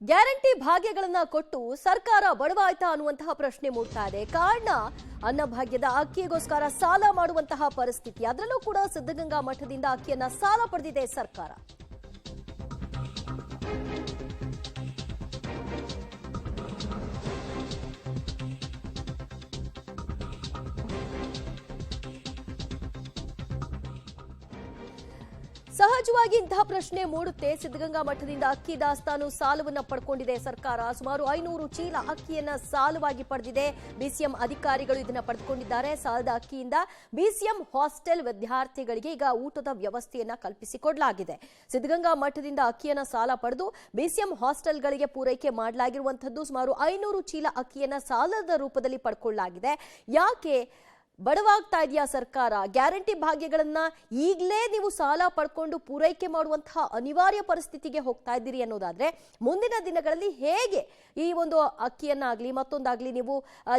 Guarantee ಭಾಗ್ಯಗಳನ್ನ ಕೊಟ್ಟು ಸರ್ಕಾರ ಬಡವಾಯ್ತಾ ಅನ್ನುವಂತಹ ಪ್ರಶ್ನೆ ಮೂಡ್ತಾ ಇದೆ. ಕಾರಣ ಅನ್ನಭಾಗ್ಯದ ಅಕ್ಕಿಗೋಸ್ಕರ ಸಾಲ ಮಾಡುವಂತಹ ಪರಿಸ್ಥಿತಿ. ಅದರಲ್ಲೂ ಕೂಡ ಸಿದ್ಧಗಂಗಾ ಮಠದಿಂದ ಅಕ್ಕಿಯನ್ನ ಸಾಲ ಪಡೆದಿದೆ ಸರ್ಕಾರ. ಸಹಜವಾಗಿ ಇಂತಹ ಪ್ರಶ್ನೆ ಮೂಡುತ್ತೆ. ಸಿದ್ಧಗಂಗಾ ಮಠದಿಂದ ಅಕ್ಕಿ ದಾಸ್ತಾನು ಸಾಲವನ್ನ ಪಡ್ಕೊಂಡಿದೆ ಸರ್ಕಾರ. ಸುಮಾರು 500 ಚೀಲ ಅಕ್ಕಿಯನ್ನ ಸಾಲವಾಗಿ ಪಡೆದಿದೆ. ಬಿಸಿಎಂ ಅಧಿಕಾರಿಗಳು ಇದನ್ನ ಪಡೆದುಕೊಂಡಿದ್ದಾರೆ. ಸಾಲದ ಅಕ್ಕಿಯಿಂದ ಬಿಸಿಎಂ ಹಾಸ್ಟೆಲ್ ವಿದ್ಯಾರ್ಥಿಗಳಿಗೆ ಈಗ ಊಟದ ವ್ಯವಸ್ಥೆಯನ್ನ ಕಲ್ಪಿಸಿಕೊಡಲಾಗಿದೆ. ಸಿದ್ಧಗಂಗಾ ಮಠದಿಂದ ಅಕ್ಕಿಯನ್ನ ಸಾಲ ಪಡೆದು ಬಿಸಿಎಂ ಹಾಸ್ಟೆಲ್ಗಳಿಗೆ ಪೂರೈಕೆ ಮಾಡಲಾಗಿರುವಂತದ್ದು. ಸುಮಾರು 500 ಚೀಲ ಅಕ್ಕಿಯನ್ನ ಸಾಲದ ರೂಪದಲ್ಲಿ ಪಡ್ಕೊಳ್ಳಲಾಗಿದೆ. ಯಾಕೆ ಬಡವಾಗ್ತಾ ಇದೆಯಾ ಸರ್ಕಾರ? ಗ್ಯಾರಂಟಿ ಭಾಗ್ಯಗಳನ್ನ ಈಗಲೇ ನೀವು ಸಾಲ ಪಡ್ಕೊಂಡು ಪೂರೈಕೆ ಮಾಡುವಂತಹ ಅನಿವಾರ್ಯ ಪರಿಸ್ಥಿತಿಗೆ ಹೋಗ್ತಾ ಇದ್ದೀರಿ ಅನ್ನೋದಾದ್ರೆ ಮುಂದಿನ ದಿನಗಳಲ್ಲಿ ಹೇಗೆ ಈ ಒಂದು ಅಕ್ಕಿಯನ್ನಾಗ್ಲಿ ಮತ್ತೊಂದಾಗ್ಲಿ ನೀವು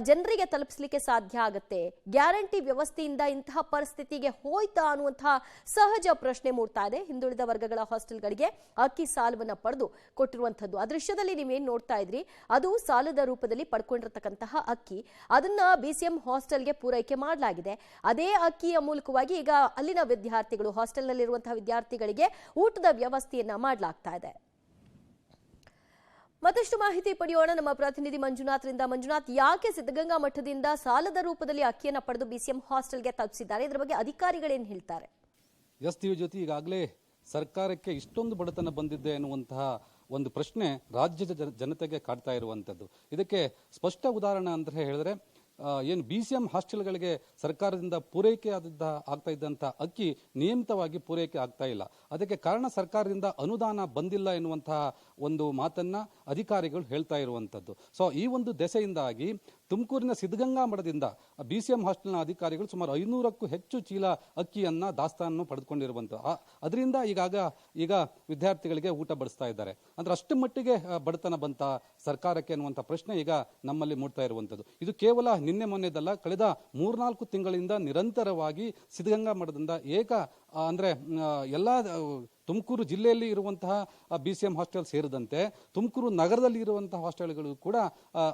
ಜನರಿಗೆ ತಲುಪಿಸಲಿಕ್ಕೆ ಸಾಧ್ಯ ಆಗುತ್ತೆ? ಗ್ಯಾರಂಟಿ ವ್ಯವಸ್ಥೆಯಿಂದ ಇಂತಹ ಪರಿಸ್ಥಿತಿಗೆ ಹೋಯ್ತಾ ಅನ್ನುವಂತಹ ಸಹಜ ಪ್ರಶ್ನೆ ಮೂಡ್ತಾ ಇದೆ. ಹಿಂದುಳಿದ ವರ್ಗಗಳ ಹಾಸ್ಟೆಲ್ಗಳಿಗೆ ಅಕ್ಕಿ ಸಾಲವನ್ನ ಪಡೆದು ಕೊಟ್ಟಿರುವಂತದ್ದು. ಆ ದೃಶ್ಯದಲ್ಲಿ ನೀವೇನ್ ನೋಡ್ತಾ ಇದ್ರಿ ಅದು ಸಾಲದ ರೂಪದಲ್ಲಿ ಪಡ್ಕೊಂಡಿರತಕ್ಕಂತಹ ಅಕ್ಕಿ. ಅದನ್ನ ಬಿಸಿಎಂ ಹಾಸ್ಟೆಲ್ಗೆ ಪೂರೈಕೆ ಮಾಡಲಾಗಿದೆ. ಅದೇ ಅಕ್ಕಿಯ ಮೂಲಕವಾಗಿ ಈಗ ಅಲ್ಲಿನ ವಿದ್ಯಾರ್ಥಿಗಳು, ಹಾಸ್ಟೆಲ್ನಲ್ಲಿರುವಂತಹ ವಿದ್ಯಾರ್ಥಿಗಳಿಗೆ ಊಟದ ವ್ಯವಸ್ಥೆಯನ್ನ ಮಾಡಲಾಗ್ತಾ ಇದೆ. ಮತ್ತಷ್ಟು ಮಾಹಿತಿ ಪಡೆಯೋಣ ನಮ್ಮ ಪ್ರತಿನಿಧಿ ಮಂಜುನಾಥ್ರಿಂದ. ಮಂಜುನಾಥ್, ಯಾಕೆ ಸಿದ್ಧಗಂಗಾ ಮಠದಿಂದ ಸಾಲದ ರೂಪದಲ್ಲಿ ಅಕ್ಕಿಯನ್ನ ಪಡೆದು ಬಿಸಿಎಂ ಹಾಸ್ಟೆಲ್ಗೆ ತಲುಪಿಸಿದ್ದಾರೆ? ಇದರ ಬಗ್ಗೆ ಅಧಿಕಾರಿಗಳೇನು ಹೇಳ್ತಾರೆ? ಜೊತೆ ಈಗಾಗಲೇ ಸರ್ಕಾರಕ್ಕೆ ಇಷ್ಟೊಂದು ಬಡತನ ಬಂದಿದೆ ಎನ್ನುವಂತಹ ಒಂದು ಪ್ರಶ್ನೆ ರಾಜ್ಯದ ಜನತೆಗೆ ಕಾಡ್ತಾ ಇರುವಂತದ್ದು. ಇದಕ್ಕೆ ಸ್ಪಷ್ಟ ಉದಾಹರಣೆ ಅಂತ ಹೇಳಿದ್ರೆ ಏನು ಬಿಸಿಎಂ ಹಾಸ್ಟೆಲ್ಗಳಿಗೆ ಸರ್ಕಾರದಿಂದ ಪೂರೈಕೆ ಆಗ್ತಾ ಇದ್ದಂಥ ಅಕ್ಕಿ ನಿಯಮಿತವಾಗಿ ಪೂರೈಕೆ ಆಗ್ತಾ ಇಲ್ಲ. ಅದಕ್ಕೆ ಕಾರಣ ಸರ್ಕಾರದಿಂದ ಅನುದಾನ ಬಂದಿಲ್ಲ ಎನ್ನುವಂತಹ ಒಂದು ಮಾತನ್ನ ಅಧಿಕಾರಿಗಳು ಹೇಳ್ತಾ ಇರುವಂತದ್ದು. ಸೊ ಈ ಒಂದು ದೆಸೆಯಿಂದಾಗಿ ತುಮಕೂರಿನ ಸಿದ್ಧಗಂಗಾ ಮಠದಿಂದ ಬಿಸಿಎಂ ಹಾಸ್ಟೆಲ್ನ ಅಧಿಕಾರಿಗಳು ಸುಮಾರು 500ಕ್ಕೂ ಹೆಚ್ಚು ಚೀಲ ಅಕ್ಕಿಯನ್ನ ದಾಸ್ತಾನು ಪಡೆದುಕೊಂಡಿರುವಂತಹ ಅದರಿಂದ ಈಗ ವಿದ್ಯಾರ್ಥಿಗಳಿಗೆ ಊಟ ಬಡಿಸ್ತಾ ಇದ್ದಾರೆ. ಅಂದ್ರೆ ಅಷ್ಟು ಮಟ್ಟಿಗೆ ಬಡತನ ಬಂತ ಸರ್ಕಾರಕ್ಕೆ ಅನ್ನುವಂಥ ಪ್ರಶ್ನೆ ಈಗ ನಮ್ಮಲ್ಲಿ ಮೂಡ್ತಾ ಇರುವಂತದ್ದು. ಇದು ಕೇವಲ ನಿನ್ನೆ ಮೊನ್ನೆದಲ್ಲ, ಕಳೆದ 3-4 ತಿಂಗಳಿಂದ ನಿರಂತರವಾಗಿ ಸಿದ್ಧಗಂಗಾ ಮಠದಿಂದ ಅಂದ್ರೆ ಎಲ್ಲಾ ತುಮಕೂರು ಜಿಲ್ಲೆಯಲ್ಲಿ ಇರುವಂತಹ ಬಿಸಿಎಂ ಹಾಸ್ಟೆಲ್ ಸೇರಿದಂತೆ ತುಮಕೂರು ನಗರದಲ್ಲಿ ಇರುವಂತಹ ಹಾಸ್ಟೆಲ್ಗಳು ಕೂಡ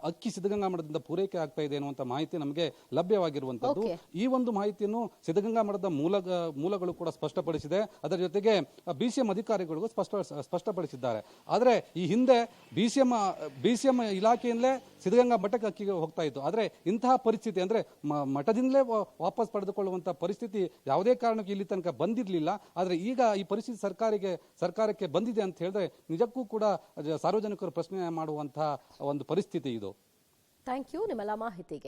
ಅಕ್ಕಿ ಸಿದ್ಧಗಂಗಾ ಮಠದಿಂದ ಪೂರೈಕೆ ಆಗ್ತಾ ಇದೆ ಅನ್ನುವಂಥ ಮಾಹಿತಿ ನಮಗೆ ಲಭ್ಯವಾಗಿರುವಂತದ್ದು. ಈ ಒಂದು ಮಾಹಿತಿಯನ್ನು ಸಿದ್ಧಗಂಗಾ ಮಠದ ಮೂಲಗಳು ಕೂಡ ಸ್ಪಷ್ಟಪಡಿಸಿದೆ. ಅದರ ಜೊತೆಗೆ ಬಿಸಿಎಂ ಅಧಿಕಾರಿಗಳಿಗೂ ಸ್ಪಷ್ಟಪಡಿಸಿದ್ದಾರೆ. ಆದರೆ ಈ ಹಿಂದೆ ಬಿಸಿಎಂ ಇಲಾಖೆಯಿಂದಲೇ ಸಿದ್ಧಗಂಗಾ ಮಠಕ್ಕೆ ಅಕ್ಕಿಗೆ ಹೋಗ್ತಾ ಇತ್ತು. ಆದರೆ ಇಂತಹ ಪರಿಸ್ಥಿತಿ ಅಂದ್ರೆ ಮಠದಿಂದಲೇ ವಾಪಸ್ ಪಡೆದುಕೊಳ್ಳುವಂತಹ ಪರಿಸ್ಥಿತಿ ಯಾವುದೇ ಕಾರಣಕ್ಕೂ ಇಲ್ಲಿ ತನಕ ಬಂದಿರಲಿಲ್ಲ. ಆದರೆ ಈಗ ಈ ಪರಿಸ್ಥಿತಿ ಸರ್ಕಾರಕ್ಕೆ ಬಂದಿದೆ ಅಂತ ಹೇಳಿದ್ರೆ ನಿಜಕ್ಕೂ ಕೂಡ ಸಾರ್ವಜನಿಕರು ಪ್ರಶ್ನೆ ಮಾಡುವಂತಹ ಒಂದು ಪರಿಸ್ಥಿತಿ ಇದು. ಥ್ಯಾಂಕ್ ಯು ನಿಮ್ಮೆಲ್ಲ ಮಾಹಿತಿಗೆ.